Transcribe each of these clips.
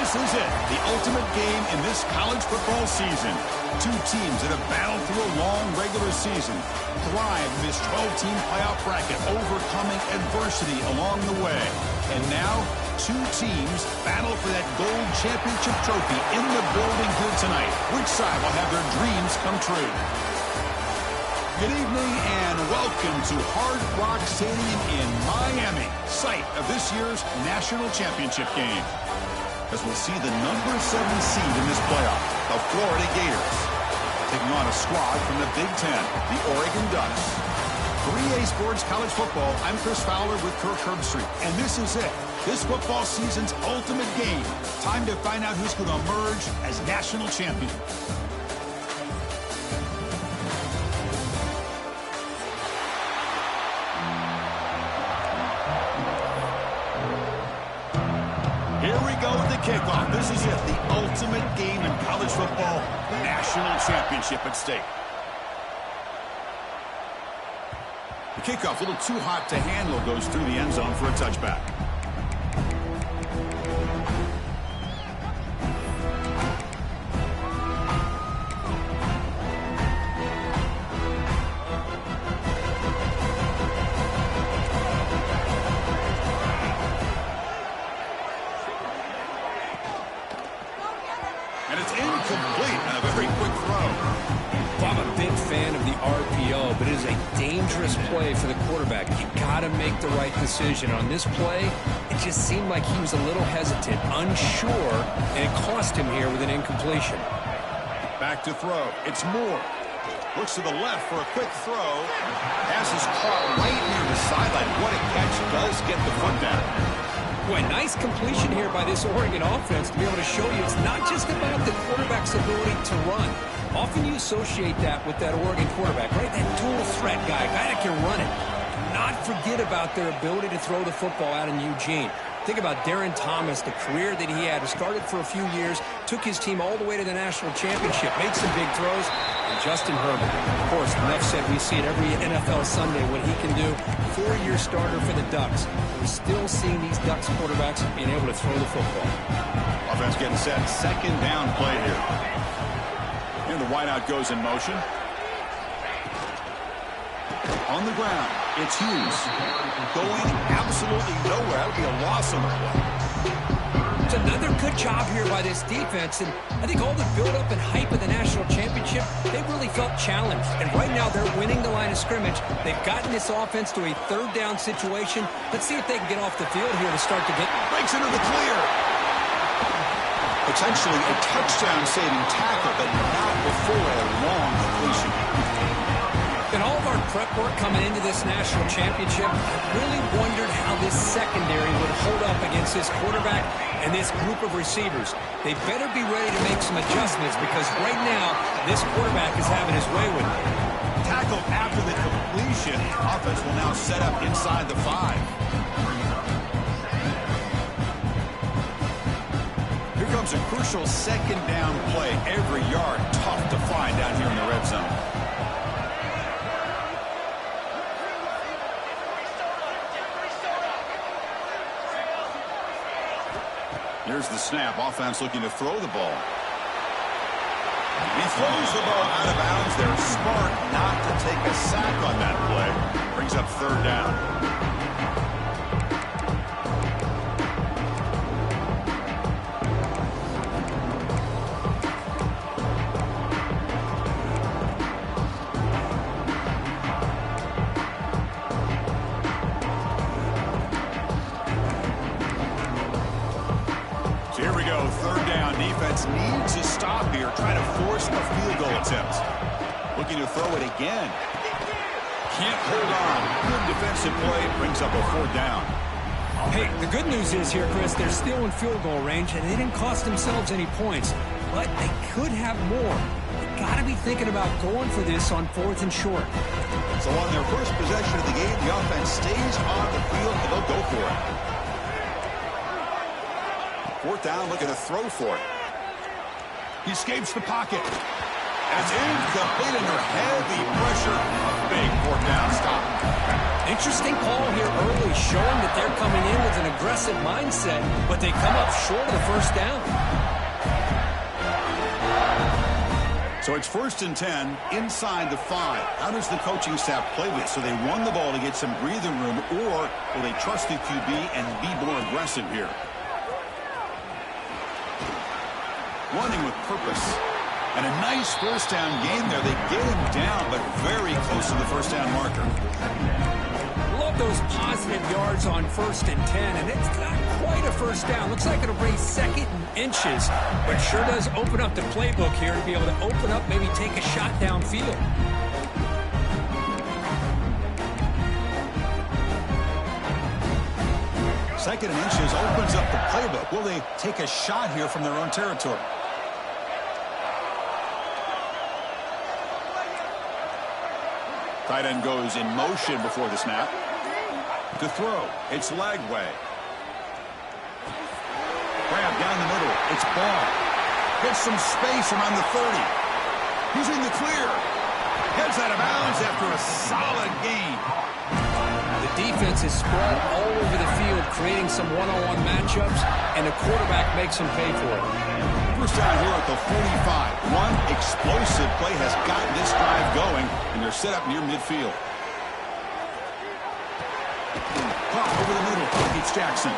This is it, the ultimate game in this college football season. Two teams that have battled through a long regular season, thrive in this 12-team playoff bracket, overcoming adversity along the way. And now, two teams battle for that gold championship trophy in the building here tonight. Which side will have their dreams come true? Good evening and welcome to Hard Rock Stadium in Miami, site of this year's national championship game. As we'll see the number 7 seed in this playoff, the Florida Gators, taking on a squad from the Big Ten, the Oregon Ducks. 3A Sports College Football, I'm Chris Fowler with Kirk Herbstreit, and this is it, this football season's ultimate game. Time to find out who's going to emerge as national champion. Here we go with the kickoff. This is it, the ultimate game in college football, national championship at stake. The kickoff, a little too hot to handle, goes through the end zone for a touchback. And it's incomplete on a very quick throw. I'm a big fan of the RPO, but it is a dangerous play for the quarterback. You got to make the right decision. On this play, it just seemed like he was a little hesitant, unsure, and it cost him here with an incompletion. Back to throw. It's Moore. Looks to the left for a quick throw. Pass is caught right near the sideline. What a catch. Does get the foot down. Boy, nice completion here by this Oregon offense to be able to show you it's not just about the quarterback's ability to run. Often you associate that with that Oregon quarterback, right? That dual threat guy that can run it. Do not forget about their ability to throw the football out in Eugene. Think about Darren Thomas, the career that he had. Started for a few years, took his team all the way to the national championship, made some big throws. And Justin Herbert, of course, enough said, we see it every NFL Sunday what he can do. 4-year starter for the Ducks. We're still seeing these Ducks quarterbacks being able to throw the football. Offense getting set. Second down play here. And the wideout goes in motion. On the ground, it's Hughes. Going absolutely nowhere. That would be a loss on the play. It's another good job here by this defense, and I think all the build-up and hype of the national championship, they really felt challenged. And right now, they're winning the line of scrimmage. They've gotten this offense to a third down situation. Let's see if they can get off the field here to start to get... Breaks into the clear. Potentially a touchdown-saving tackle, but not before a long completion. In all of our prep work coming into this national championship, I really wondered how this secondary would hold up against this quarterback and this group of receivers. They better be ready to make some adjustments because right now, this quarterback is having his way with it. Tackled after the completion. Offense will now set up inside the 5. Here comes a crucial second down play. Every yard tough to find down here in the red zone. Here's the snap. Offense looking to throw the ball. He throws the ball out of bounds. They're smart not to take a sack on that play. Brings up third down. Third down. Defense needs a stop here. Trying to force a field goal attempt. Looking to throw it again. Can't hold on. Good defensive play. Brings up a fourth down. Hey, the good news is here, Chris, they're still in field goal range, and they didn't cost themselves any points. But they could have more. They got to be thinking about going for this on 4th and short. So on their first possession of the game, the offense stays on the field, and they'll go for it. 4th down, looking to throw for it. He escapes the pocket. That's incomplete under heavy pressure. A big fourth down stop. Interesting call here early, showing that they're coming in with an aggressive mindset, but they come up short of the first down. So it's 1st and 10 inside the 5. How does the coaching staff play this? So they run the ball to get some breathing room, or will they trust the QB and be more aggressive here? Running with purpose. And a nice first down gain there. They get him down, but very close to the first down marker. Love those positive yards on 1st and 10, and it's not quite a first down. Looks like it'll bring 2nd and inches, but sure does open up the playbook here to be able to open up, maybe take a shot downfield. Second and inches opens up the playbook. Will they take a shot here from their own territory? Tight end goes in motion before the snap. To throw, it's Lagway. Grab down the middle, it's Ball. Gets some space around the 30. He's in the clear. Heads out of bounds after a solid gain. The defense is spread all over the field, creating some one-on-one matchups, and the quarterback makes them pay for it. First down here at the 45. One explosive play has gotten this drive going, and they're set up near midfield. Pop over the middle. It's Jackson.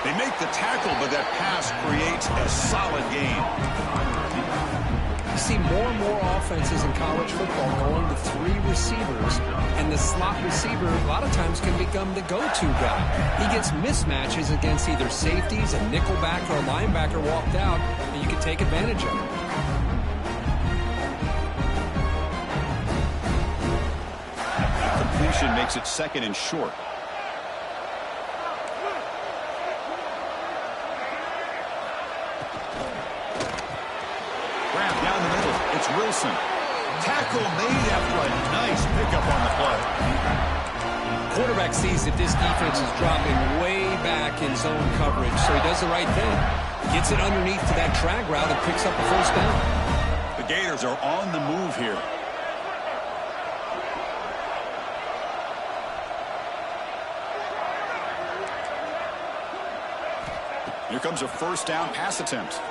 They make the tackle, but that pass creates a solid gain. You see more and more offenses in college football going to 3 receivers, and the slot receiver a lot of times can become the go-to guy. He gets mismatches against either safeties, a nickelback, or a linebacker walked out, and you can take advantage of it. Completion makes it 2nd and short. Wilson. Tackle made after a nice pickup on the play. Quarterback sees that this defense is dropping way back in zone coverage, so he does the right thing. Gets it underneath to that drag route and picks up the first down. The Gators are on the move here. Here comes a first down pass attempt.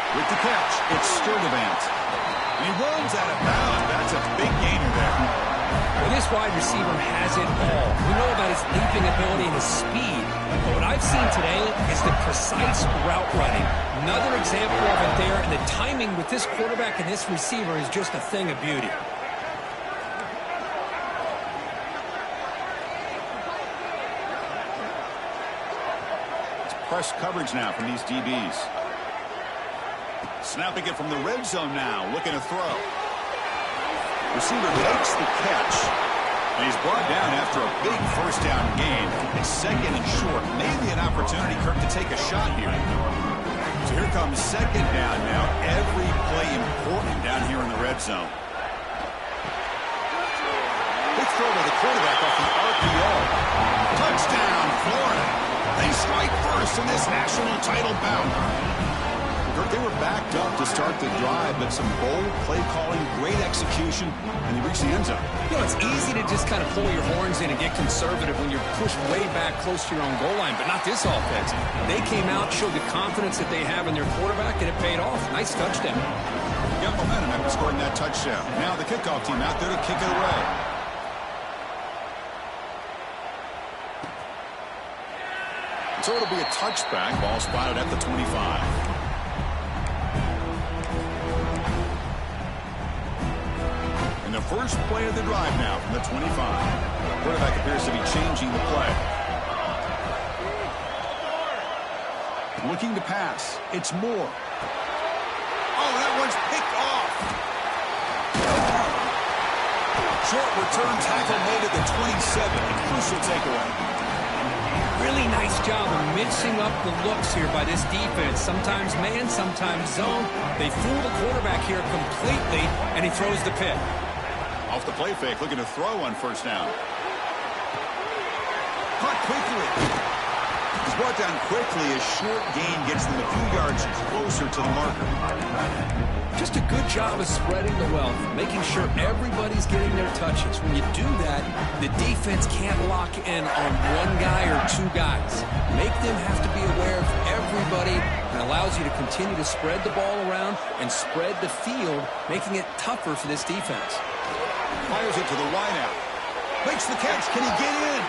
With the catch, it's Sturdivant. He runs out of bounds. That's a big gainer there. Well, this wide receiver has it all. We know about his leaping ability and his speed, but what I've seen today is the precise route running. Another example of it there, and the timing with this quarterback and this receiver is just a thing of beauty. It's press coverage now from these DBs. Snapping it from the red zone now, looking to throw. Receiver makes the catch. And he's brought down after a big first down gain. It's 2nd and short. Maybe an opportunity, Kirk, to take a shot here. So here comes 2nd down now. Every play important down here in the red zone. Big throw by the quarterback off the RPO. Touchdown, Florida. They strike first in this national title bout. They were backed up to start the drive, but some bold play calling, great execution, and they reached the end zone. You know, it's easy to just kind of pull your horns in and get conservative when you're pushed way back close to your own goal line, but not this offense. They came out, showed the confidence that they have in their quarterback, and it paid off. Nice touchdown. Got momentum after scoring that touchdown. Now the kickoff team out there to kick it away. So it'll be a touchback. Ball spotted at the 25. And the first play of the drive now from the 25. The quarterback appears to be changing the play. Looking to pass. It's Moore. Oh, that one's picked off. Short return tackle made at the 27. A crucial takeaway. Really nice job of mixing up the looks here by this defense. Sometimes man, sometimes zone. They fool the quarterback here completely, and he throws the pick. Off the play fake, looking to throw on first down. Caught quickly. brought down quickly. A short gain gets them a few yards closer to the marker. Just a good job of spreading the wealth, making sure everybody's getting their touches. When you do that, the defense can't lock in on one guy or two guys. Make them have to be aware of everybody, and allows you to continue to spread the ball around and spread the field, making it tougher for this defense. Fires it to the wideout. Makes the catch. Can he get in?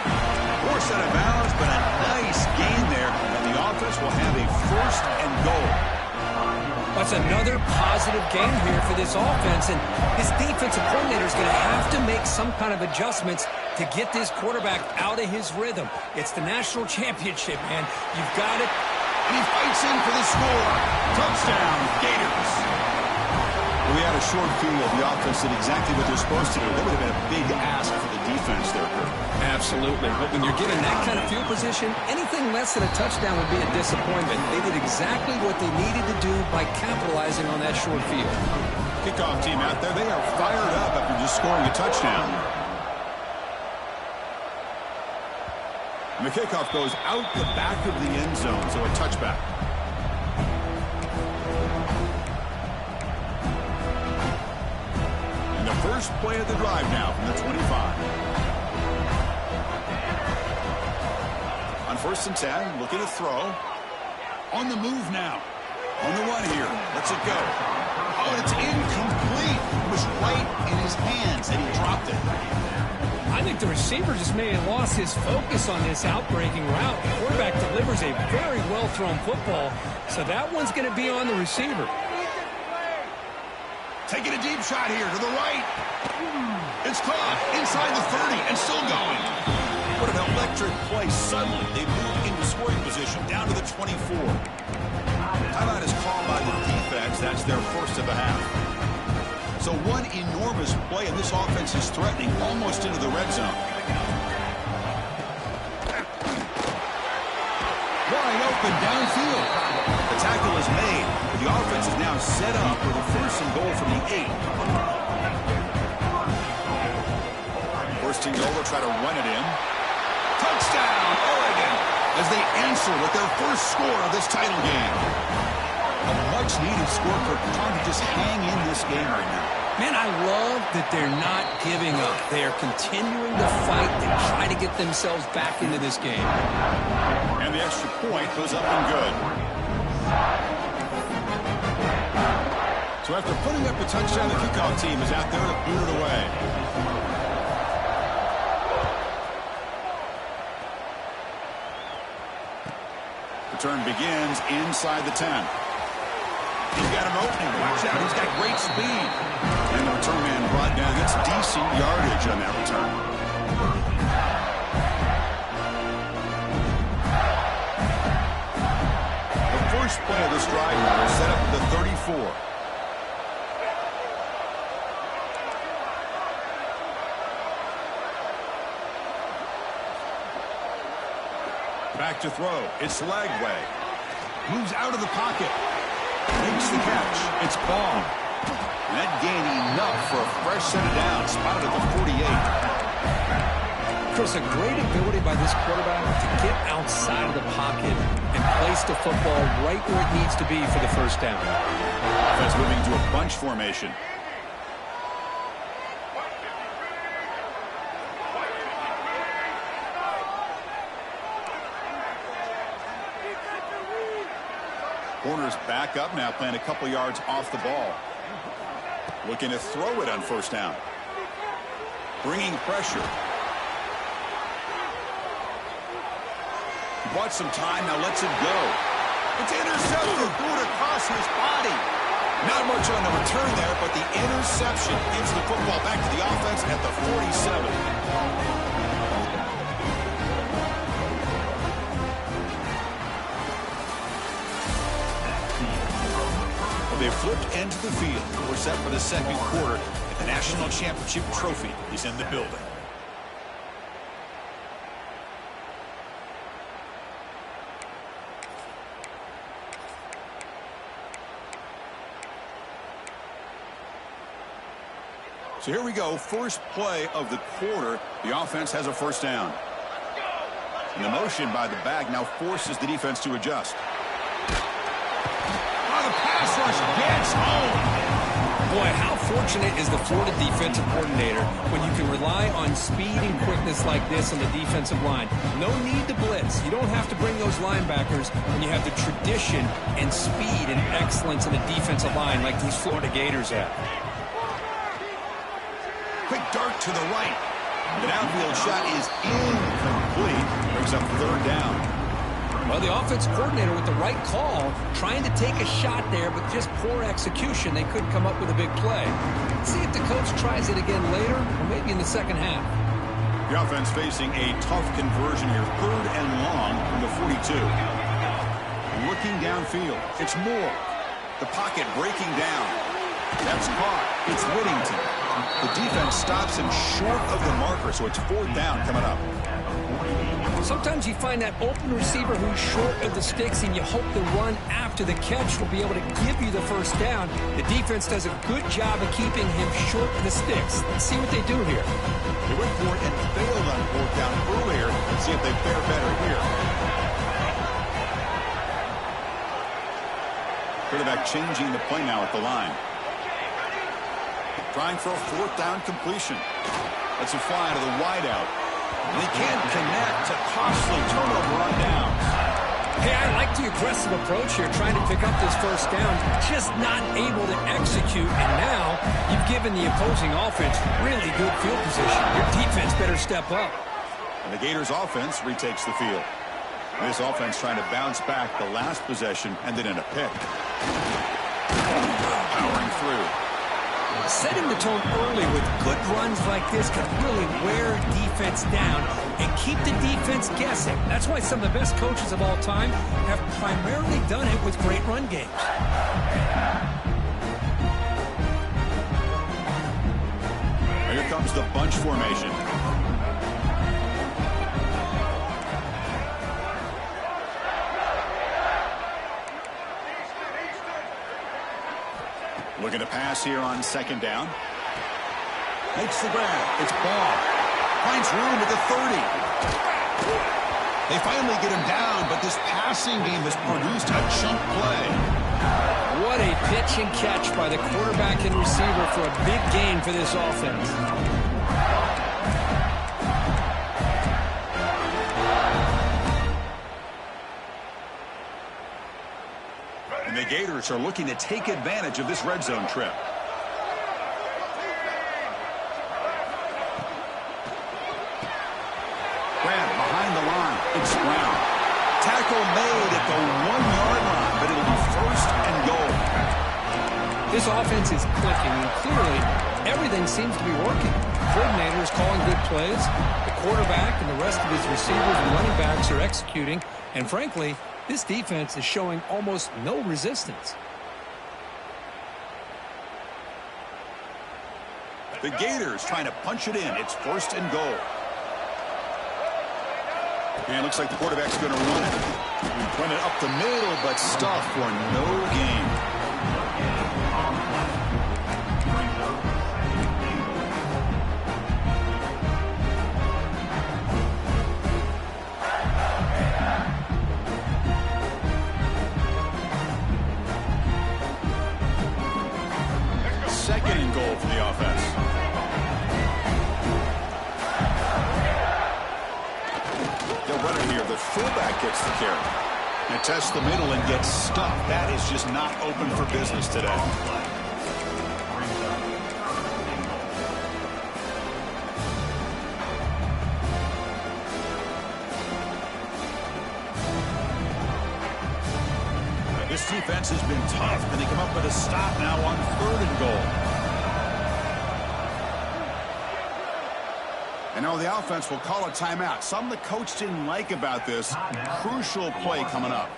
Forced out of bounds, but a nice gain there, and the offense will have a first and goal. That's another positive game here for this offense, and his defensive coordinator is going to have to make some kind of adjustments to get this quarterback out of his rhythm. It's the national championship, man. You've got it. And he fights in for the score. Touchdown, Gators. We had a short field. The offense did exactly what they're supposed to do. That would have been a big ask for the defense there, Kurt. Absolutely. But when you're given that kind of field position, anything less than a touchdown would be a disappointment. They did exactly what they needed to do by capitalizing on that short field. Kickoff team out there. They are fired up after just scoring a touchdown. And the kickoff goes out the back of the end zone, so a touchback. First play of the drive now from the 25. On 1st and 10, looking to throw. On the move now. On the run here. Lets it go. Oh, it's incomplete. It was right in his hands, and he dropped it. I think the receiver just may have lost his focus on this outbreaking route. The quarterback delivers a very well-thrown football, so that one's going to be on the receiver. Taking a deep shot here to the right. It's caught inside the 30 and still going. What an electric play. Suddenly, they move into scoring position down to the 24. Timeout is called by the defense. That's their first of the half. So one enormous play, and this offense is threatening almost into the red zone. Wide open downfield. The tackle is made. The offense is now set up with a first and goal from the 8. First and goal, they'll try to run it in. Touchdown, Oregon, as they answer with their first score of this title game. A much-needed score for trying to just hang in this game right now. Man, I love that they're not giving up. They are continuing to fight and try to get themselves back into this game. And the extra point goes up and good. So after putting up a touchdown, the kickoff team is out there to boot it away. Return begins inside the 10. He's got an opening. Watch out. He's got great speed. And the return man brought down. Gets decent yardage on that return. The first play of this drive will set up the 34. Back to throw. It's Lagway. Moves out of the pocket. Makes the catch. It's Baum. That gain enough for a fresh set of downs. Spotted at the 48. Chris, a great ability by this quarterback to get outside of the pocket and place the football right where it needs to be for the first down. Offense moving to a bunch formation. Corners back up now, playing a couple yards off the ball. Looking to throw it on first down. Bringing pressure. He bought some time, now lets it go. It's intercepted, threw it across his body. Not much on the return there, but the interception gives the football back to the offense at the 47. They flipped into the field. We're set for the second quarter, and the national championship trophy is in the building. So here we go, first play of the quarter. The offense has a first down. And the motion by the back now forces the defense to adjust. Oh, the pass rush gets home. Boy, how fortunate is the Florida defensive coordinator when you can rely on speed and quickness like this on the defensive line. No need to blitz. You don't have to bring those linebackers when you have the tradition and speed and excellence in the defensive line like these Florida Gators have. Quick dart to the right. The downfield shot is incomplete. Brings up third down. Well, the offense coordinator with the right call, trying to take a shot there, but just poor execution. They couldn't come up with a big play. Let's see if the coach tries it again later, or maybe in the second half. The offense facing a tough conversion here. Third and long from the 42. Looking downfield. It's Moore. The pocket breaking down. That's caught. It's Whittington. The defense stops him short of the marker, so it's fourth down coming up. Sometimes you find that open receiver who's short of the sticks, and you hope the run after the catch will be able to give you the first down. The defense does a good job of keeping him short of the sticks. Let's see what they do here. They went for it and failed on fourth down earlier. Let's see if they fare better here. Quarterback changing the play now at the line. Trying for a fourth down completion. That's a fly to the wideout. And he can't connect to costly turnover on downs. Hey, I like the aggressive approach here, trying to pick up this first down, just not able to execute. And now you've given the opposing offense really good field position. Your defense better step up. And the Gators offense retakes the field. And this offense trying to bounce back the last possession, ended in a pick. Powering through. Setting the tone early with good runs like this can really wear defense down and keep the defense guessing. That's why some of the best coaches of all time have primarily done it with great run games. Here comes the bunch formation. Looking to pass here on second down. Makes the grab. It's Ball. Finds room at the 30. They finally get him down, but this passing game has produced a chunk play. What a pitch and catch by the quarterback and receiver for a big gain for this offense. And the Gators are looking to take advantage of this red zone trip. Grab behind the line. It's Brown. Tackle made at the 1-yard line, but it'll be first and goal. This offense is clicking, and clearly everything seems to be working. The coordinator is calling good plays. The quarterback and the rest of his receivers and running backs are executing. And frankly, this defense is showing almost no resistance. The Gators trying to punch it in. It's first and goal. And it looks like the quarterback's going to run it. Run it up the middle, but stuffed for no gain. Second and goal for the offense. The runner here, the fullback gets the carry. And tests the middle and gets stuffed. That is just not open for business today. This defense has been tough, and they come up with a stop now on third and goal. And now the offense will call a timeout. Something the coach didn't like about this. Crucial play coming up.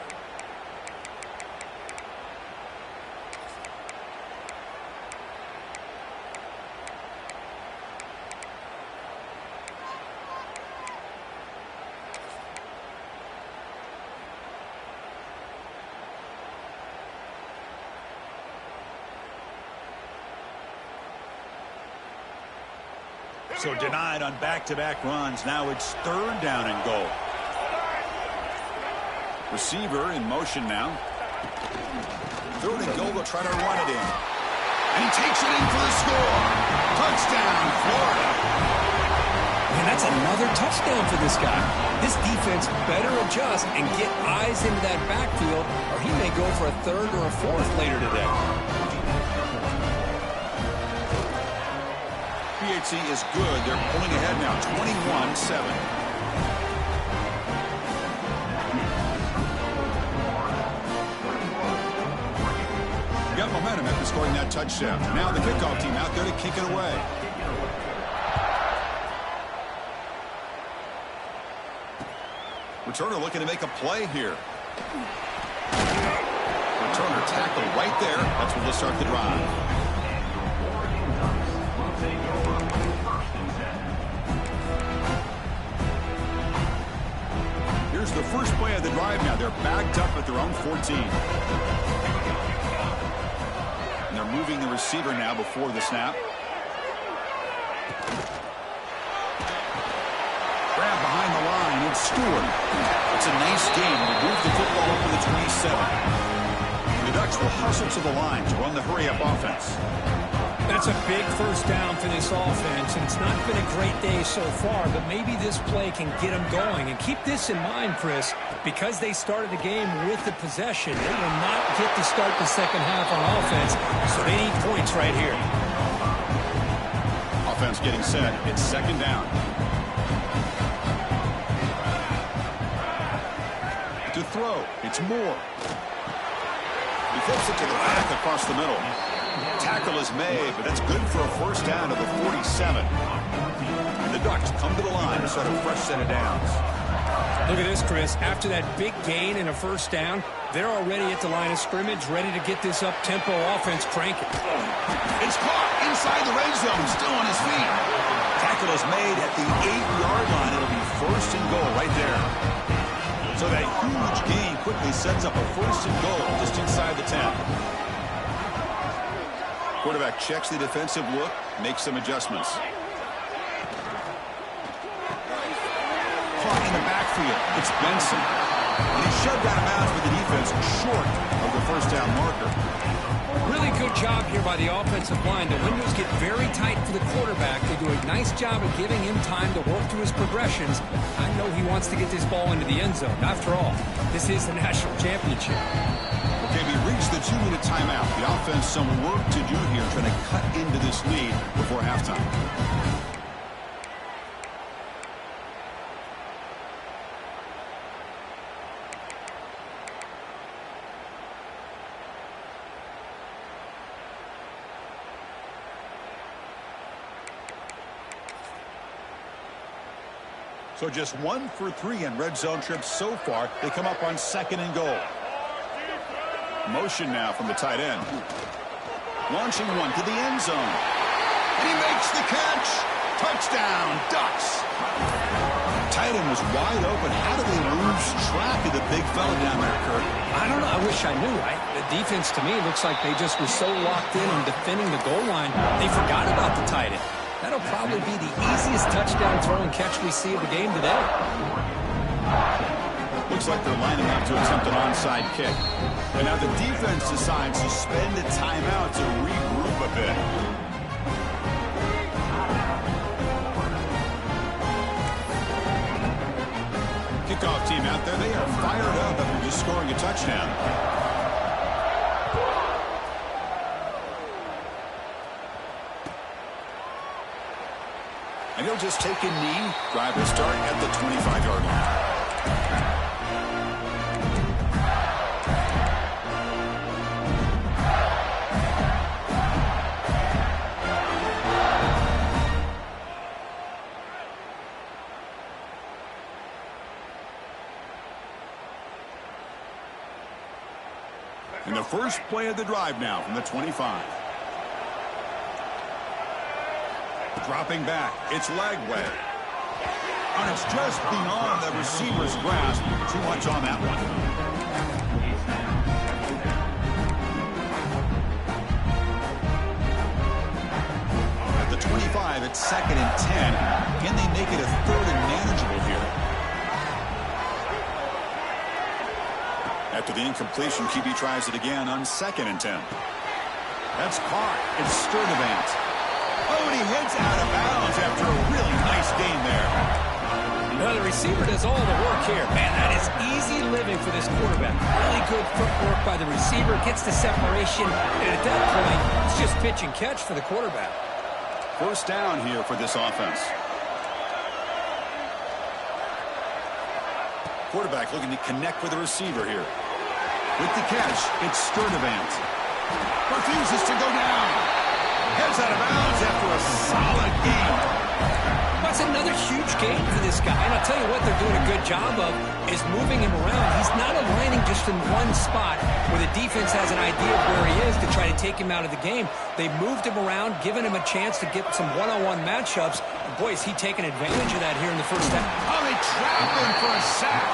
So denied on back-to-back runs. Now it's third down and goal. Receiver in motion now. Third and goal, they'll try to run it in. And he takes it in for the score. Touchdown, Florida. And that's another touchdown for this guy. This defense better adjust and get eyes into that backfield, or he may go for a third or a fourth later today. PHC is good. They're pulling ahead now, 21-7. Got momentum after scoring that touchdown. Now the kickoff team out there to kick it away. Returner looking to make a play here. Returner tackle right there. That's where they'll start the drive. Here's the first play of the drive now. They're backed up at their own 14. And they're moving the receiver now before the snap. Grab behind the line. It's Stewart. It's a nice game. They'll move the football over the 27. The Ducks will hustle to the line to run the hurry-up offense. That's a big first down for this offense, and it's not been a great day so far, but maybe this play can get them going. And keep this in mind, Chris, because they started the game with the possession, they will not get to start the second half on offense, so they need points right here. Offense getting set. It's second down. To throw. It's Moore. He flips it to the back across the middle. Tackle is made, but that's good for a first down to the 47. And the Ducks come to the line to start a fresh set of downs. Look at this, Chris. After that big gain and a first down, they're already at the line of scrimmage, ready to get this up-tempo offense cranking. It's caught inside the red zone, still on his feet. Tackle is made at the 8-yard line. It'll be first and goal right there. So that huge gain quickly sets up a first and goal just inside the 10. Quarterback checks the defensive look, makes some adjustments. Caught in the backfield. It's Benson. And he's shoved out of bounds with the defense short of the first down marker. Really good job here by the offensive line. The windows get very tight for the quarterback. They do a nice job of giving him time to work through his progressions. I know he wants to get this ball into the end zone. After all, this is the national championship. Okay, we reached the 2-minute timeout. The offense some work to do here, trying to cut into this lead before halftime. So just 1 for 3 in red zone trips so far. They come up on second and goal. Motion now from the tight end. Launching one to the end zone. And he makes the catch. Touchdown, Ducks. Tight end was wide open. How do they lose track of the big fella down there, Kurt? I don't know. I wish I knew. The defense, to me, looks like they just were so locked in on defending the goal line, they forgot about the tight end. That'll probably be the easiest touchdown throw and catch we see of the game today. Looks like they're lining up to attempt an onside kick. And now the defense decides to spend a timeout to regroup a bit. Kickoff team out there, they are fired up after just scoring a touchdown. And he'll just take a knee. Drive will start at the 25-yard line. And the first play of the drive now from the 25. Dropping back, it's Lagway. And it's just beyond the receiver's grasp. Too much on that one. At the 25, it's second and 10. Can they make it a third and manageable here? After the incompletion, QB tries it again on 2nd and 10. That's caught. It's Sturdivant. Oh, and he heads out of bounds after a really nice gain there. Now the receiver does all the work here. Man, that is easy living for this quarterback. Really good footwork by the receiver. Gets the separation. And at that point, it's just pitch and catch for the quarterback. First down here for this offense. Quarterback looking to connect with the receiver here. With the catch, it's Sturdivant. Refuses to go down. Heads out of bounds after a solid game. That's another huge game for this guy. And I'll tell you what they're doing a good job of is moving him around. He's not aligning just in one spot where the defense has an idea of where he is to try to take him out of the game. They moved him around, giving him a chance to get some one-on-one matchups. And boy, is he taking advantage of that here in the first half. Oh, they trap him for a sack.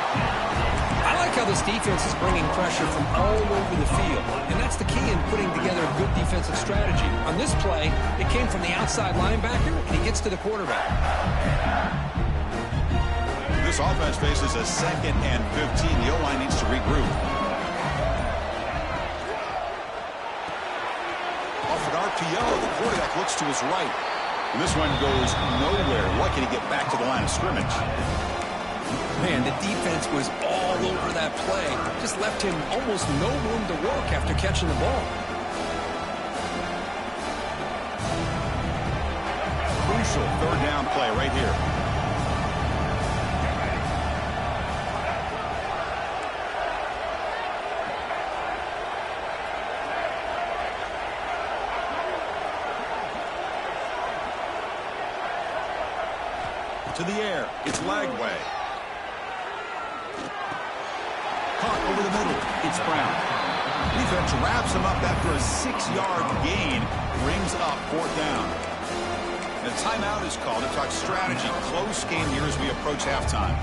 I like how this defense is bringing pressure from all over the field, and that's the key in putting together a good defensive strategy. On this play, it came from the outside linebacker, and he gets to the quarterback. This offense faces a 2nd and 15. The O-line needs to regroup. Off an RPO, the quarterback looks to his right. And this one goes nowhere. Lucky to get back to the line of scrimmage. Man, the defense was all over that play. Just left him almost no room to work after catching the ball. Crucial 3rd down play right here. To the air. It's Lagway. Caught over the middle. It's Brown. Defense wraps him up after a 6-yard gain. Brings up 4th down. And a timeout is called to talk strategy. Close game here as we approach halftime.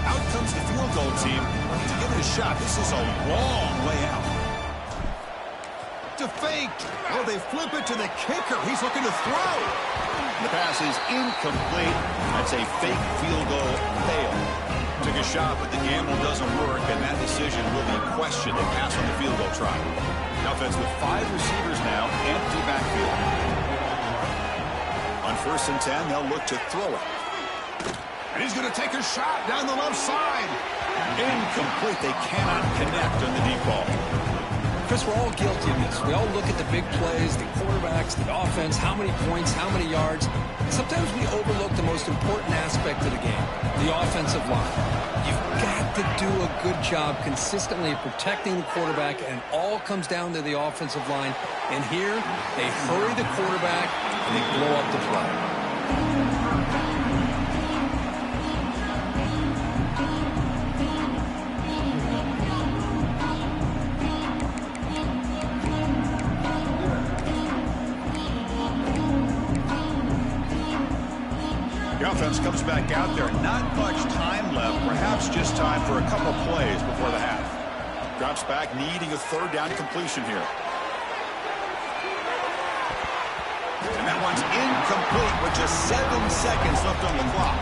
Out comes the field goal team to give it a shot. This is a long way out. To fake. Oh, they flip it to the kicker. He's looking to throw. The pass is incomplete. That's a fake field goal fail. Took a shot, but the gamble doesn't work, and that decision will be questioned. They pass on the field goal try. The offense with 5 receivers now, empty backfield. On 1st and 10, they'll look to throw it. And he's going to take a shot down the left side. Incomplete. They cannot connect on the deep ball. Chris, we're all guilty of this. We all look at the big plays, the quarterbacks, the offense, how many points, how many yards. Sometimes we overlook the most important aspect of the game, the offensive line. You've got to do a good job consistently protecting the quarterback, and it all comes down to the offensive line. And here, they hurry the quarterback, and they blow up the play. The offense comes back out there. Not much time left. Perhaps just time for a couple plays before the half. Drops back, needing a 3rd down completion here. And that one's incomplete with just 7 seconds left on the clock.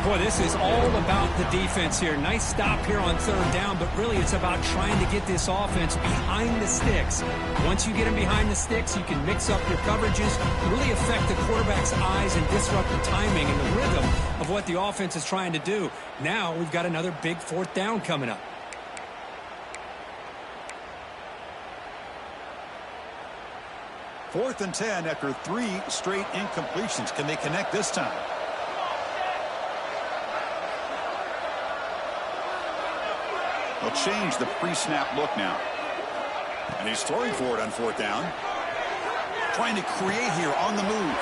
Boy, this is all about the defense here. Nice stop here on 3rd down, but really it's about trying to get this offense behind the sticks. Once you get them behind the sticks, you can mix up your coverages, really affect the quarterback's eyes and disrupt the timing and the rhythm of what the offense is trying to do. Now we've got another big 4th down coming up. Fourth and 10 after 3 straight incompletions. Can they connect this time? They'll change the pre-snap look now. And he's throwing for it on 4th down. Trying to create here on the move.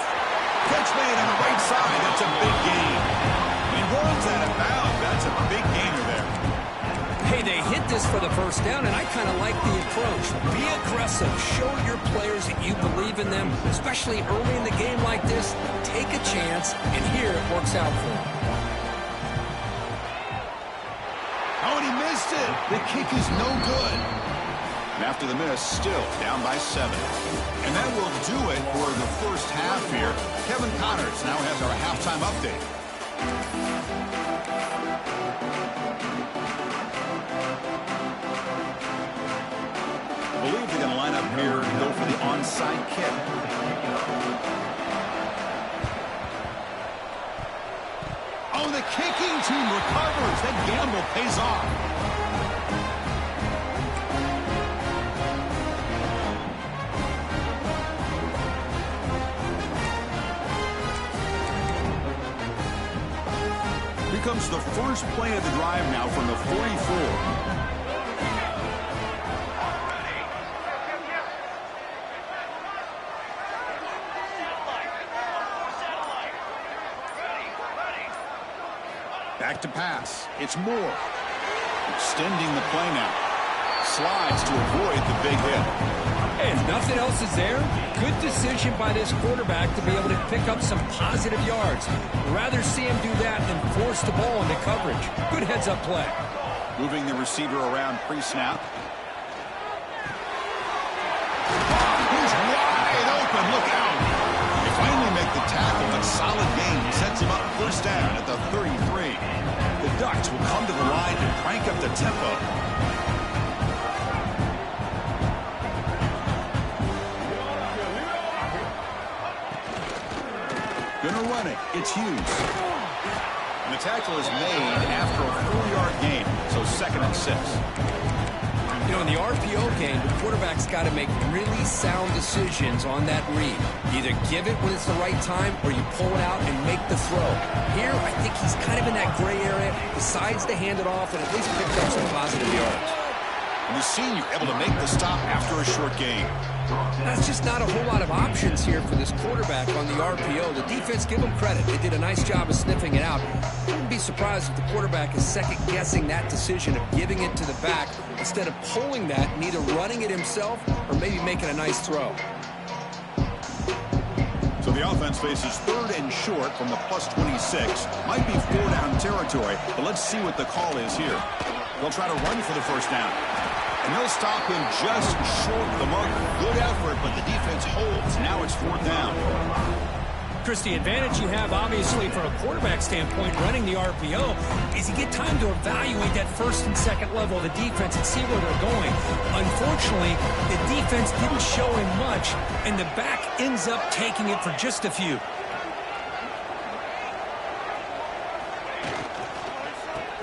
Catch made on the right side. That's a big gain. He rolls out of bounds. That's a big gainer there. Hey, they hit this for the 1st down, and I kind of like the approach. Be aggressive. Show your players that you believe in them, especially early in the game like this. Take a chance, and here it works out for them. Oh, and he missed it. The kick is no good. And after the miss, still down by 7. And that will do it for the first half here. Kevin Connors now has our halftime update. I believe they're going to line up here and go for the onside kick. Oh, the kicking team recovers. That gamble pays off. Here comes the first play of the drive now from the 44. Back to pass. It's Moore. Extending the play now. Slides to avoid the big hit. Hey, if nothing else is there, good decision by this quarterback to be able to pick up some positive yards. Rather see him do that than force the ball into coverage. Good heads-up play. Moving the receiver around pre-snap. He's wide open. Look out. They finally make the tackle, but solid gain sets him up first down at the 33. The Ducks will come to the line and crank up the tempo. Gonna run it. It's Hughes. And the tackle is made after a 4-yard gain, so 2nd and 6. You know, in the RPO game, the quarterback's got to make really sound decisions on that read. Either give it when it's the right time or you pull it out and make the throw. Here, I think he's kind of in that gray area, decides to hand it off and at least pick up some positive yards. And the senior able to make the stop after a short gain. That's just not a whole lot of options here for this quarterback on the RPO. The defense, give them credit. They did a nice job of sniffing it out. Wouldn't be surprised if the quarterback is second-guessing that decision of giving it to the back instead of pulling that and either running it himself or maybe making a nice throw. So the offense faces 3rd and short from the +26. Might be 4-down territory, but let's see what the call is here. They'll try to run for the first down. And they'll stop him just short of the marker. Good effort, but the defense holds. Now it's 4th down. Chris, the advantage you have, obviously, from a quarterback standpoint, running the RPO, is you get time to evaluate that 1st and 2nd level of the defense and see where they're going. Unfortunately, the defense didn't show him much, and the back ends up taking it for just a few.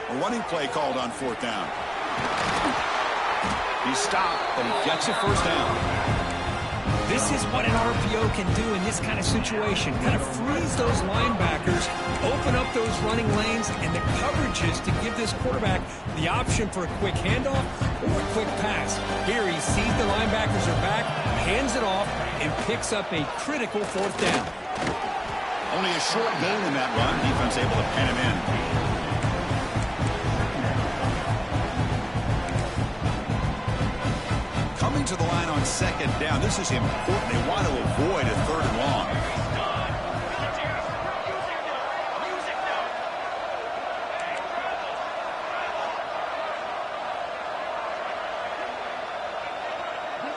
A running play called on 4th down. He stopped, but he gets a first down. This is what an RPO can do in this kind of situation. Kind of freeze those linebackers, open up those running lanes, and the coverages to give this quarterback the option for a quick handoff or a quick pass. Here he sees the linebackers are back, hands it off, and picks up a critical 4th down. Only a short gain in that run. Defense able to pen him in. Coming to the line on 2nd down. This is important. They want to avoid a 3rd and long.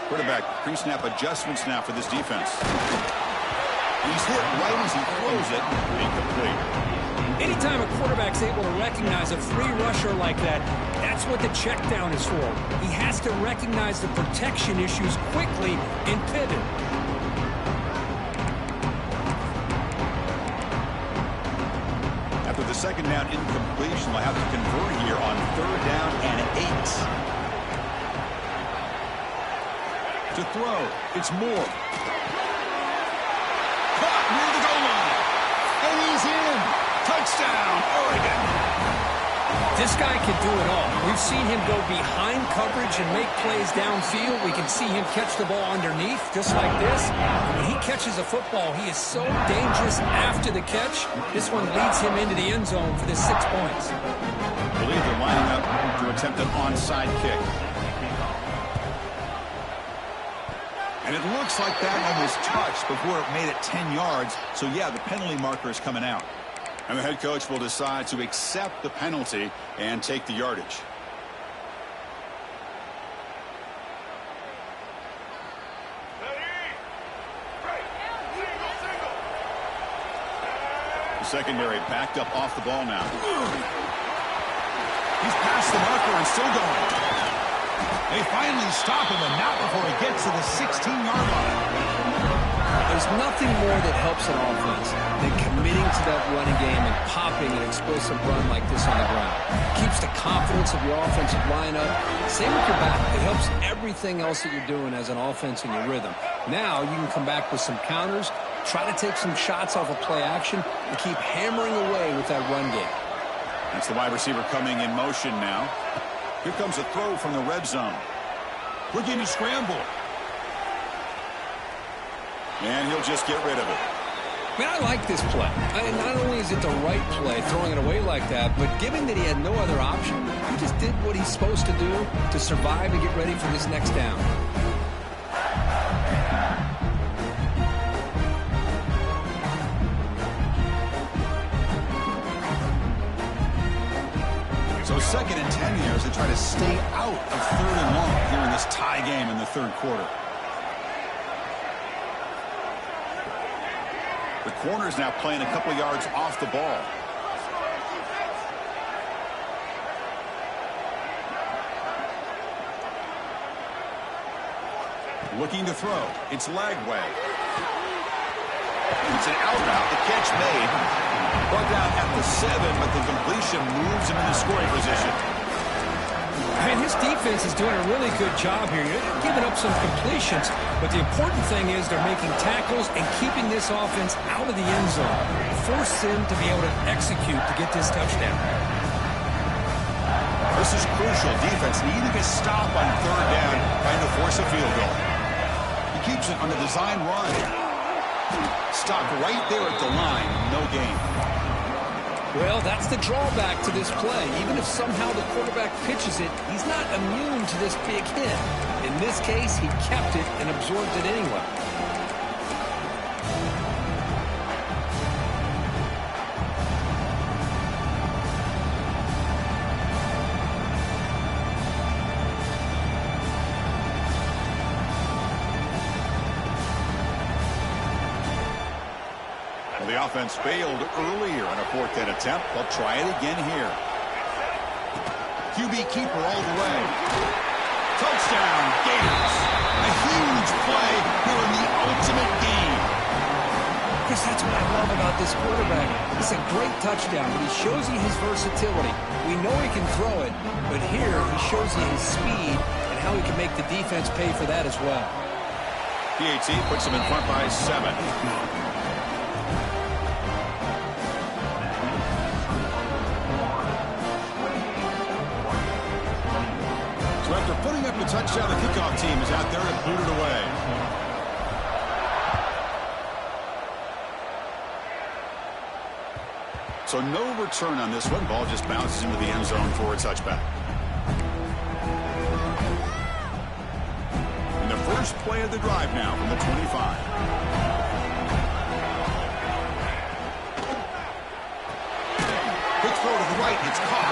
Quarterback pre-snap adjustments now for this defense. He's hit right as he throws it. Incomplete. Anytime a quarterback's able to recognize a free rusher like that, that's what the check down is for. He has to recognize the protection issues quickly and pivot. After the 2nd down incompletion, they'll have to convert here on 3rd down and 8. To throw, it's Moore. Caught near the goal line. And he's in. Touchdown, Oregon. This guy can do it all. We've seen him go behind coverage and make plays downfield. We can see him catch the ball underneath, just like this. When he catches a football, he is so dangerous after the catch. This one leads him into the end zone for the 6 points. I believe they're lining up to attempt an onside kick. And it looks like that one was touched before it made it 10 yards. So, yeah, the penalty marker is coming out. And the head coach will decide to accept the penalty and take the yardage. secondary backed up off the ball now. He's past the marker and still going. They finally stop him, and not before he gets to the 16-yard line. There's nothing more that helps an offense than committing to that running game and popping an explosive run like this on the ground. Keeps the confidence of your offensive line up. Same with your back. It helps everything else that you're doing as an offense in your rhythm. Now you can come back with some counters, try to take some shots off of play action, and keep hammering away with that run game. That's the wide receiver coming in motion now. Here comes a throw from the red zone. Looking to scramble. And he'll just get rid of it. Man, I like this play. Not only is it the right play, throwing it away like that, but given that he had no other option, he just did what he's supposed to do to survive and get ready for this next down. So 2nd and 10 here as they try to stay out of 3rd and long here in this tie game in the 3rd quarter. The corner's now playing a couple yards off the ball. Looking to throw. It's Lagway. It's an out route. The catch made. Brought down at the 7, but the completion moves him into scoring position. Man, his defense is doing a really good job here. They're giving up some completions, but the important thing is they're making tackles and keeping this offense out of the end zone. Force him to be able to execute to get this touchdown. This is crucial. Defense needing a stop on 3rd down, trying to force a field goal. He keeps it on the design run. Stopped right there at the line. No gain. Well, that's the drawback to this play. Even if somehow the quarterback pitches it, he's not immune to this big hit. In this case, he kept it and absorbed it anyway. The offense failed earlier on a 4th down attempt. They'll try it again here. QB keeper all the way. Touchdown, Gators. A huge play here in the ultimate game. Chris, that's what I love about this quarterback. It's a great touchdown, but he shows you his versatility. We know he can throw it, but here he shows you his speed and how he can make the defense pay for that as well. PAT puts him in front by 7. So after putting up a touchdown, the kickoff team is out there to boot it away. So no return on this one. Ball just bounces into the end zone for a touchback. And the first play of the drive now from the 25. Quick throw to the right. It's caught.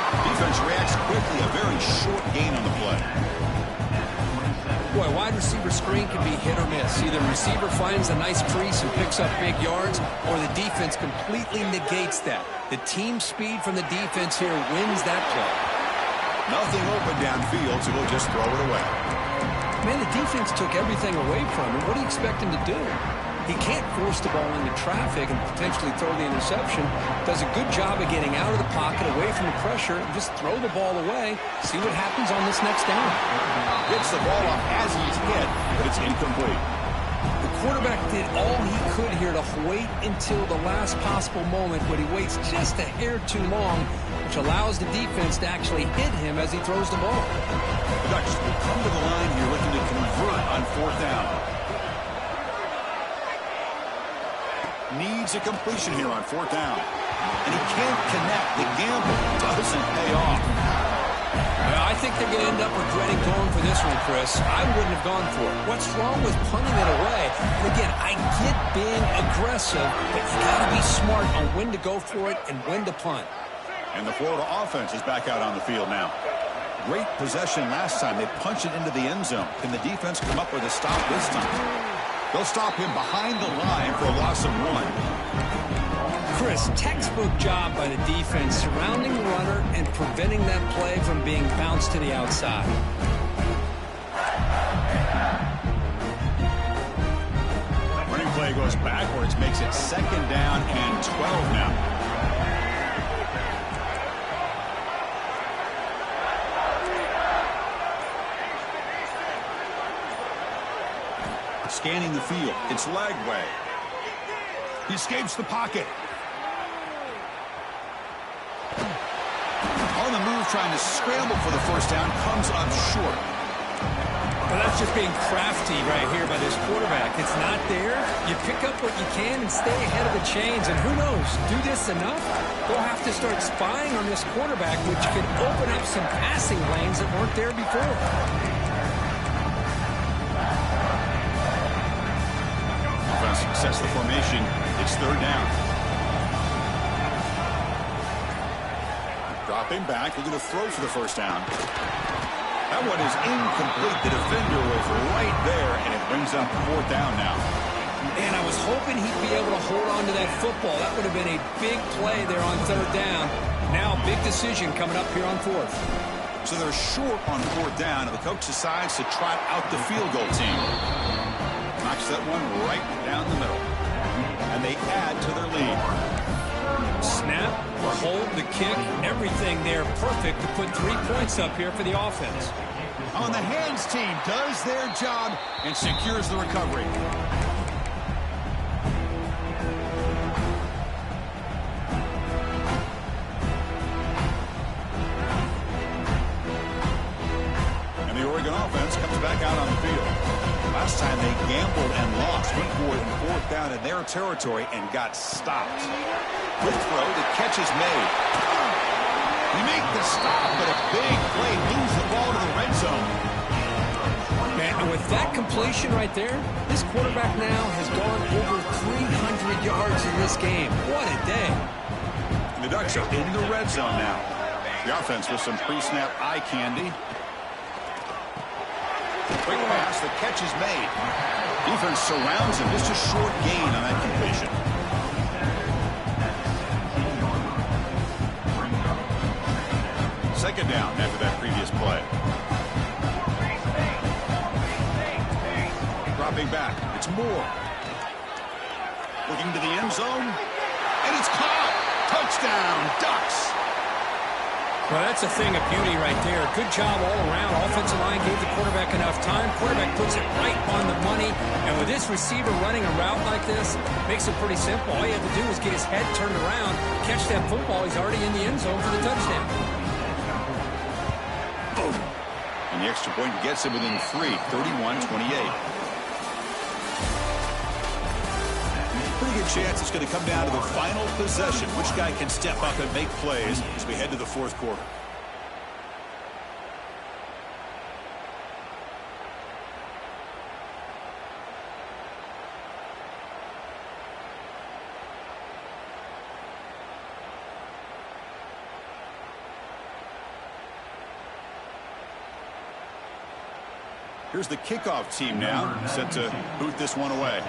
Defense reacts quickly. A very short gain on the play. Boy, wide receiver screen can be hit or miss. Either receiver finds a nice crease and picks up big yards, or the defense completely negates that. The team speed from the defense here wins that play. Nothing open downfield, so we'll just throw it away. Man, the defense took everything away from him. What do you expect him to do? He can't force the ball into traffic and potentially throw the interception. Does a good job of getting out of the pocket, away from the pressure, and just throw the ball away. See what happens on this next down. Gets the ball off as he's hit, but it's incomplete. The quarterback did all he could here to wait until the last possible moment, but he waits just a hair too long, which allows the defense to actually hit him as he throws the ball. The Ducks will come to the line here looking to convert on 4th down. Needs a completion here on 4th down. And he can't connect. The gamble doesn't pay off. Well, I think they're going to end up regretting going for this one, Chris. I wouldn't have gone for it. What's wrong with punting it away? And again, I get being aggressive, but you got to be smart on when to go for it and when to punt. And the Florida offense is back out on the field now. Great possession last time. They punched it into the end zone. Can the defense come up with a stop this time? They'll stop him behind the line for a loss of 1. Chris, textbook job by the defense surrounding the runner and preventing that play from being bounced to the outside. Running play goes backwards, makes it 2nd down and 12 now. Scanning the field. It's Lagway. He escapes the pocket. On the move, trying to scramble for the first down, comes up short. Well, that's just being crafty right here by this quarterback. It's not there. You pick up what you can and stay ahead of the chains. And who knows, do this enough, they'll have to start spying on this quarterback, which could open up some passing lanes that weren't there before. Success the formation. It's 3rd down. Dropping back, looking to throw for the first down. That one is incomplete. The defender was right there, and it brings up 4th down now. And I was hoping he'd be able to hold on to that football. That would have been a big play there on 3rd down. Now, big decision coming up here on 4th. So they're short on 4th down, and the coach decides to trot out the field goal team. Knocks that one right down the middle. And they add to their lead. Snap, hold, the kick, everything there perfect to put 3 points up here for the offense. On the hands team does their job and secures the recovery. And the Oregon offense comes back out on the field. Last time they gambled and lost, went for it in 4th down in their territory and got stopped. Quick throw, the catch is made. You make the stop, but a big play moves the ball to the red zone. And with that completion right there, this quarterback now has gone over 300 yards in this game. What a day. And the Ducks are in the red zone now. The offense with some pre-snap eye candy. Quick pass, the catch is made. Defense surrounds him, just a short gain on that completion. Second down after that previous play. Dropping back, it's Moore. Looking to the end zone, and it's caught. Touchdown, Ducks. Well, that's a thing of beauty right there. Good job all around. Offensive line gave the quarterback enough time. Quarterback puts it right on the money. And with this receiver running a route like this, makes it pretty simple. All you have to do is get his head turned around, catch that football. He's already in the end zone for the touchdown. Boom. And the extra point gets him within 3, 31-28. Pretty good chance it's going to come down to the final possession. Which guy can step up and make plays as we head to the 4th quarter. Here's the kickoff team now, set to boot this one away.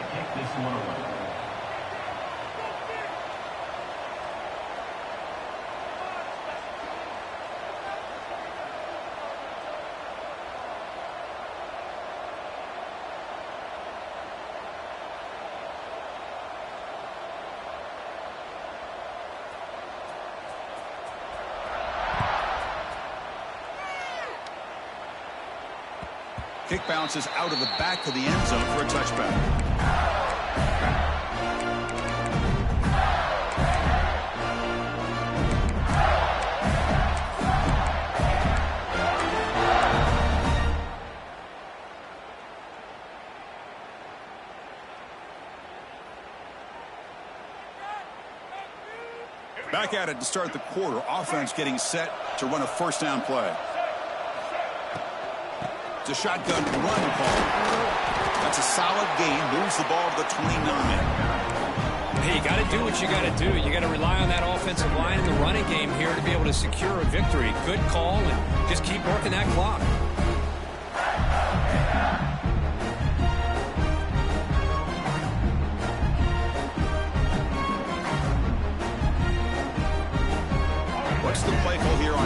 Kick bounces out of the back of the end zone for a touchback. Back at it to start the quarter. Offense getting set to run a first down play. It's a shotgun run call. That's a solid gain. Moves the ball to the 29. Hey, you got to do what you got to do. You got to rely on that offensive line in the running game here to be able to secure a victory. Good call, and just keep working that clock.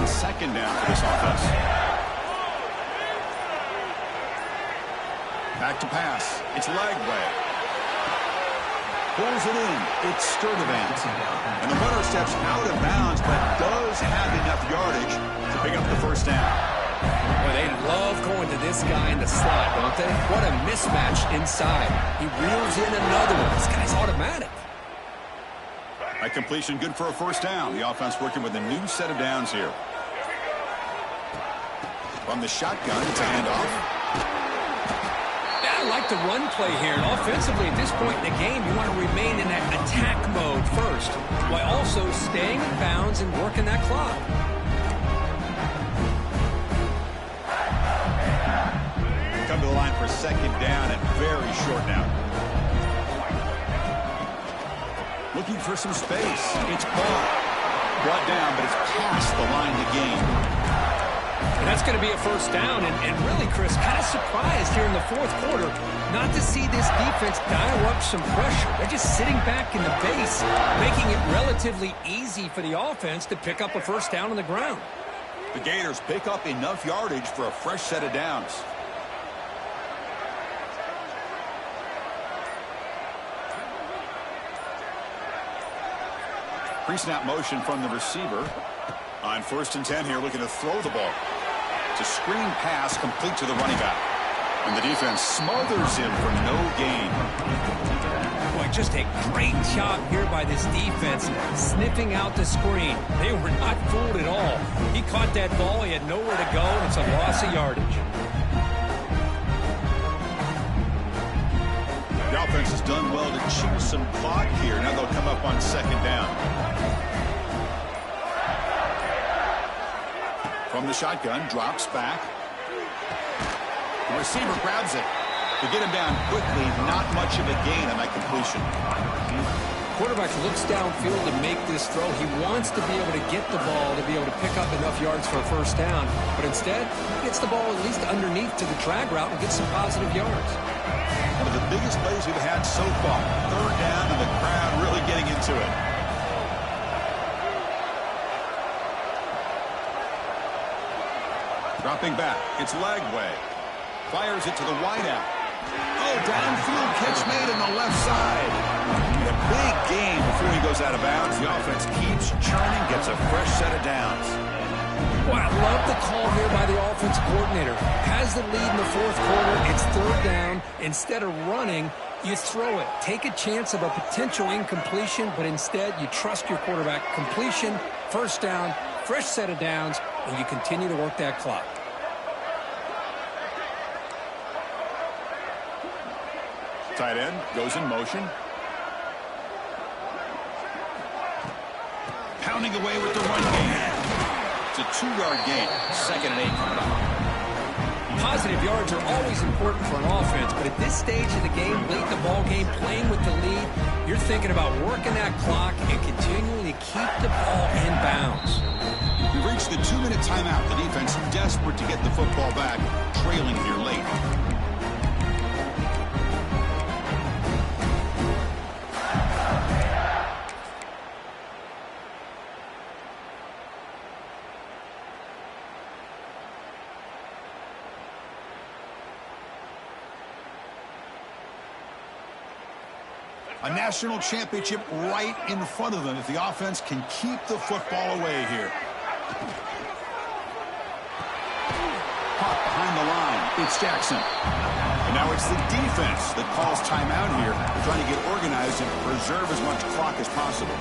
on second down for this offense. Back to pass. It's Lagway. Pulls it in. It's Sturdivant. And the runner steps out of bounds, but does have enough yardage to pick up the first down. Boy, they love going to this guy in the slot, don't they? What a mismatch inside. He reels in another one. This guy's automatic. A completion good for a first down. The offense working with a new set of downs here. From the shotgun, it's a handoff. I like the run play here. And offensively, at this point in the game, you want to remain in that attack mode first, while also staying in bounds and working that clock. Come to the line for second down and very short now. Looking for some space. It's brought down, but it's past the line to gain. And that's going to be a first down. And really, Chris, kind of surprised here in the fourth quarter not to see this defense dial up some pressure. They're just sitting back in the base, making it relatively easy for the offense to pick up a first down on the ground. The Gators pick up enough yardage for a fresh set of downs. Pre-snap motion from the receiver. On 1st and 10 here, looking to throw the ball. It's a screen pass complete to the running back. And the defense smothers him for no gain. Boy, just a great job here by this defense, sniffing out the screen. They were not fooled at all. He caught that ball, he had nowhere to go, and it's a loss of yardage. The offense has done well to chew some clock here. Now they'll come up on second down. From the shotgun, drops back. The receiver grabs it. To get him down quickly, not much of a gain on that completion. Quarterback looks downfield to make this throw. He wants to be able to get the ball to be able to pick up enough yards for a first down. But instead, he gets the ball at least underneath to the drag route and gets some positive yards. One of the biggest plays we've had so far. Third down and the crowd really getting into it. Dropping back, it's Lagway. Fires it to the wideout. Oh, downfield catch made on the left side. A big gain before he goes out of bounds. The offense keeps churning, gets a fresh set of downs. Well, I love the call here by the offensive coordinator. Has the lead in the fourth quarter. It's third down. Instead of running, you throw it. Take a chance of a potential incompletion, but instead you trust your quarterback. Completion, first down, fresh set of downs, and you continue to work that clock. Tight end goes in motion. Pounding away with the run game. It's a 2-yard gain. 2nd and 8 coming up. Positive yards are always important for an offense, but at this stage of the game, late in the ball game, playing with the lead, you're thinking about working that clock and continuing to keep the ball in bounds. We've reached the 2-minute timeout. The defense desperate to get the football back, trailing here late. A national championship right in front of them if the offense can keep the football away here. Caught behind the line. It's Jackson. And now it's the defense that calls timeout here, trying to get organized and preserve as much clock as possible.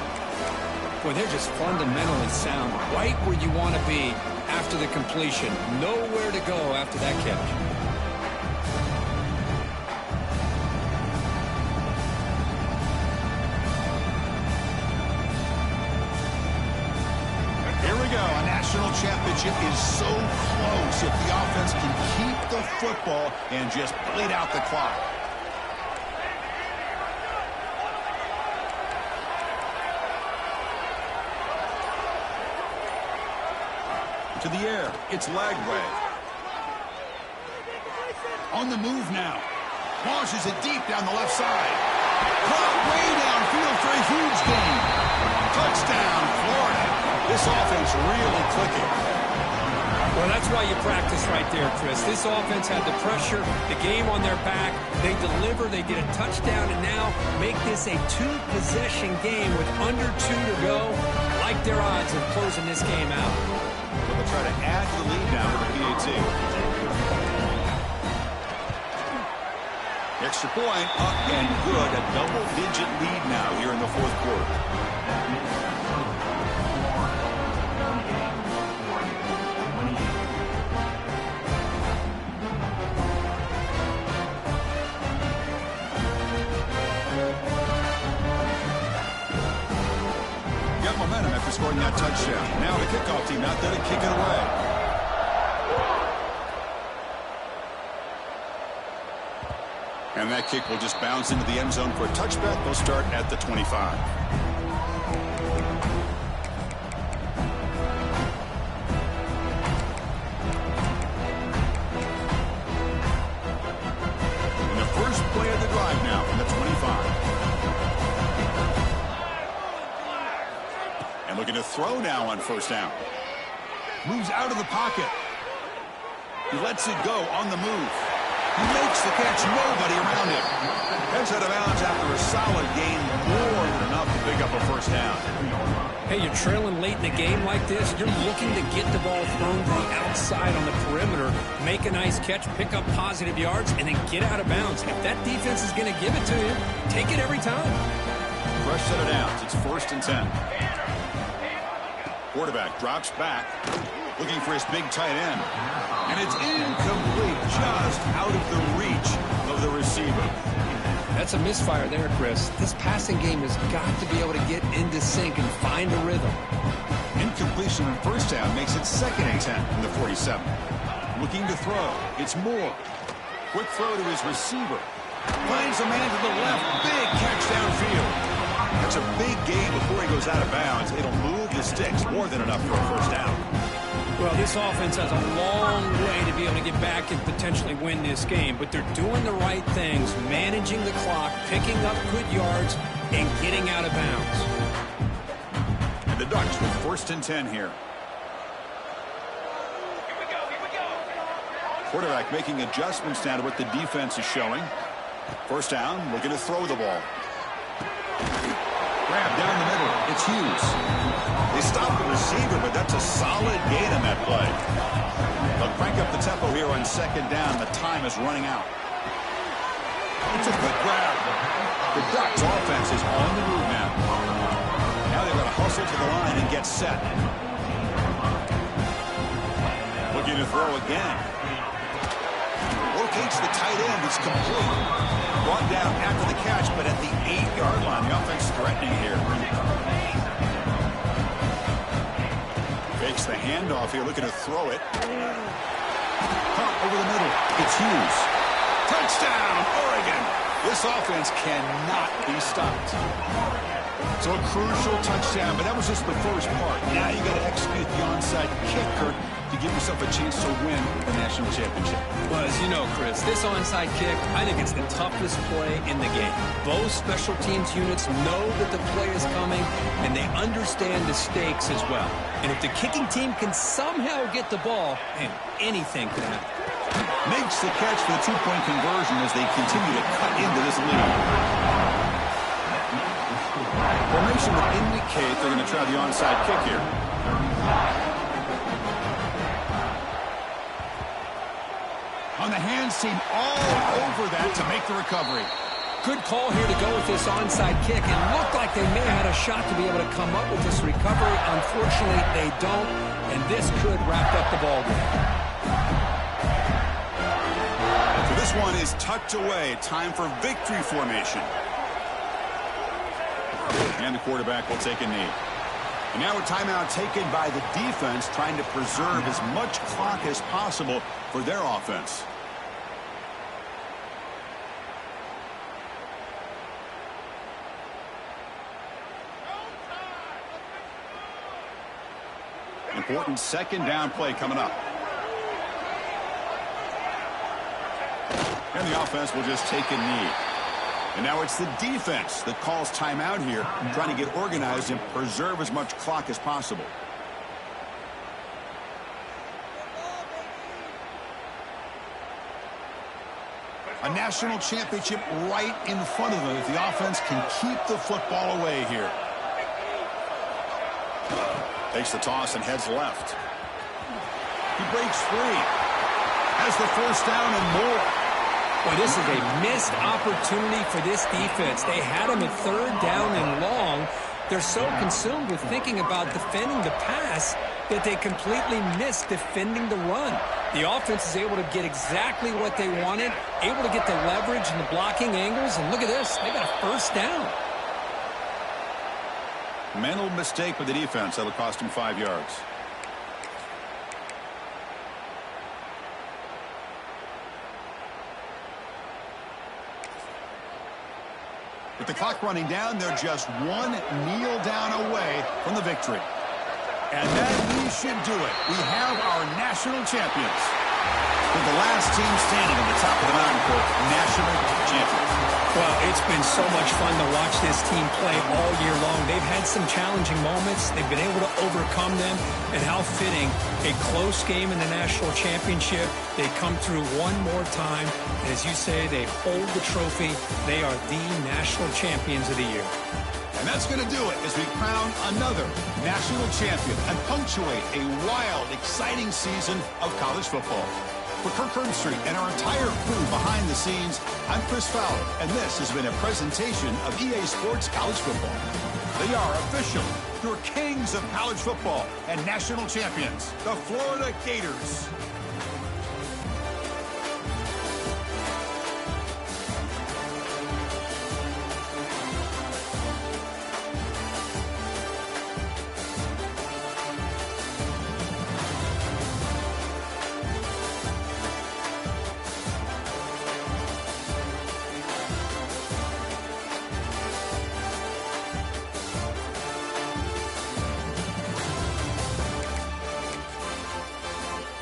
Boy, they're just fundamentally sound. Right where you want to be after the completion. Nowhere to go after that catch. A national championship is so close if the offense can keep the football and just bleed out the clock. To the air, it's Lagway. On the move now. Launches it deep down the left side. Caught way downfield for a huge gain. Touchdown, Florida. This offense really clicking. Well, that's why you practice right there, Chris. This offense had the pressure, the game on their back. They deliver, they get a touchdown, and now make this a two-possession game with under 2 to go. Like their odds of closing this game out. Well, they'll try to add to the lead now with the PAT. Extra point, up and good. A double-digit lead now here in the fourth quarter. Momentum after scoring that touchdown. Now the kickoff team out there to kick it away. And that kick will just bounce into the end zone for a touchback. They'll start at the 25. And the first play of the drive now from the 25. Looking to throw now on first down. Moves out of the pocket. He lets it go on the move. He makes the catch. Nobody around him. Heads out of bounds after a solid gain. More than enough to pick up a first down. Hey, you're trailing late in the game like this. You're looking to get the ball thrown to the outside on the perimeter, make a nice catch, pick up positive yards, and then get out of bounds. If that defense is going to give it to you, take it every time. Fresh set of downs. It's 1st and 10. Quarterback drops back, looking for his big tight end. And it's incomplete, just out of the reach of the receiver. That's a misfire there, Chris. This passing game has got to be able to get into sync and find a rhythm. Incompletion on first down makes it 2nd and 10 from the 47. Looking to throw. It's Moore. Quick throw to his receiver. Finds a man to the left. Big catch downfield. That's a big gain before he goes out of bounds. It'll move the sticks, more than enough for a first down. Well, this offense has a long way to be able to get back and potentially win this game, but they're doing the right things, managing the clock, picking up good yards, and getting out of bounds. And the Ducks with 1st and 10 here. Quarterback making adjustments now to what the defense is showing. First down, looking to throw the ball. Grab down the middle. It's Hughes. They stop the receiver, but that's a solid gain on that play. They'll crank up the tempo here on 2nd down. The time is running out. It's a quick grab. The Ducks offense is on the move now. Now they've got to hustle to the line and get set. Looking to throw again. Locates the tight end. It's complete. Brought down after the catch, but at the 8-yard line. The offense threatening here. Fakes the handoff here, looking to throw it. Caught over the middle. It's Hughes. Touchdown, Oregon. This offense cannot be stopped. So a crucial touchdown, but that was just the first part. Now you got to execute the onside kicker to give yourself a chance to win the national championship. Well, as you know, Chris, this onside kick, I think it's the toughest play in the game. Both special teams units know that the play is coming, and they understand the stakes as well. And if the kicking team can somehow get the ball, man, anything could happen. Makes the catch for the 2-point conversion as they continue to cut into this lead. Formation would indicate they're going to try the onside kick here. On the hands team all over that to make the recovery. Good call here to go with this onside kick. It looked like they may have had a shot to be able to come up with this recovery. Unfortunately, they don't, and this could wrap up the ball game. So this one is tucked away. Time for victory formation. And the quarterback will take a knee. And now a timeout taken by the defense, trying to preserve as much clock as possible for their offense. Important 2nd down play coming up. And the offense will just take a knee. And now it's the defense that calls timeout here, trying to get organized and preserve as much clock as possible. A national championship right in front of them if the offense can keep the football away here. Takes the toss and heads left. He breaks free. Has the first down and more. Boy, this is a missed opportunity for this defense. They had him at 3rd down and long. They're so consumed with thinking about defending the pass that they completely missed defending the run. The offense is able to get exactly what they wanted, able to get the leverage and the blocking angles, and look at this. They got a first down. Mental mistake by the defense. That'll cost him 5 yards. With the clock running down, they're just one kneel down away from the victory. And that we should do it. We have our national champions. With the last team standing on the top of the mountain court, national champions. Well, it's been so much fun to watch this team play all year long. They've had some challenging moments. They've been able to overcome them. And how fitting, a close game in the national championship. They come through one more time. And as you say, they hold the trophy. They are the national champions of the year. And that's going to do it as we crown another national champion and punctuate a wild, exciting season of college football. For Kirk Herbstreit and our entire crew behind the scenes, I'm Chris Fowler, and this has been a presentation of EA Sports College Football. They are official, your kings of college football and national champions, the Florida Gators.